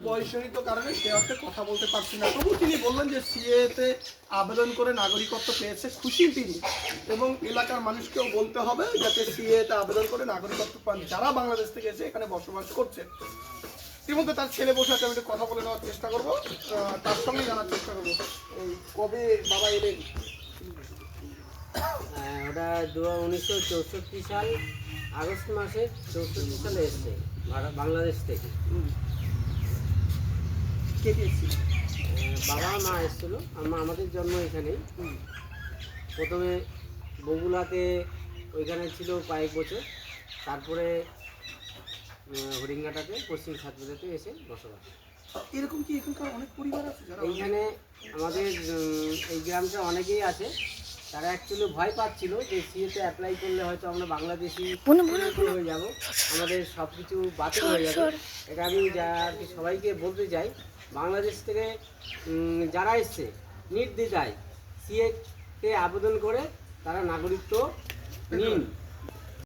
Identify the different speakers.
Speaker 1: বয়সজনিত কারণে সে অর্থে কথা বলতে পারছি না। তবু তিনি বললেন যে সিএতে আবেদন করে নাগরিকত্ব পেয়েছে, খুশি তিনি, এবং এলাকার মানুষকেও বলতে হবে যাতে সিএতে আবেদন করে নাগরিকত্ব পান যারা বাংলাদেশ থেকে এসে এখানে বসবাস করছে। এর মধ্যে তার ছেলে বসে আছে, আমি একটু কথা বলে নেওয়ার চেষ্টা করবো, তার সঙ্গে জানার চেষ্টা করবো এই কবে বাবা এলেন।
Speaker 2: ওটা 1964 সাল আগস্ট মাসে 64 সালে এসছে বাংলাদেশ থেকে।
Speaker 1: কে কে এসেছিল?
Speaker 2: বাবা মা এসেছিলো, আমাদের জন্ম এখানেই। প্রথমে বগুলাতে ওইখানে ছিল কয়েক বছর, তারপরে হরিঙ্গাটাতে পশ্চিম সাতপুরাতে এসে বসবাস।
Speaker 1: এরকম কি এখানকার অনেক পরিবার আছে যারা
Speaker 2: এইখানে আমাদের এই গ্রামটা অনেকেই আছে, তারা অ্যাকচুয়ালি ভয় পাচ্ছিল যে সিএতে অ্যাপ্লাই করলে হয়তো আমরা বাংলাদেশি হয়ে যাব, আমাদের সব কিছু বাতিল হয়ে যাবে। এটা আমি আর কি সবাইকে বলতে চাই, বাংলাদেশ থেকে যারা এসছে নির্দ্বিধায় সিএতে আবেদন করে তারা নাগরিকত্ব নিন।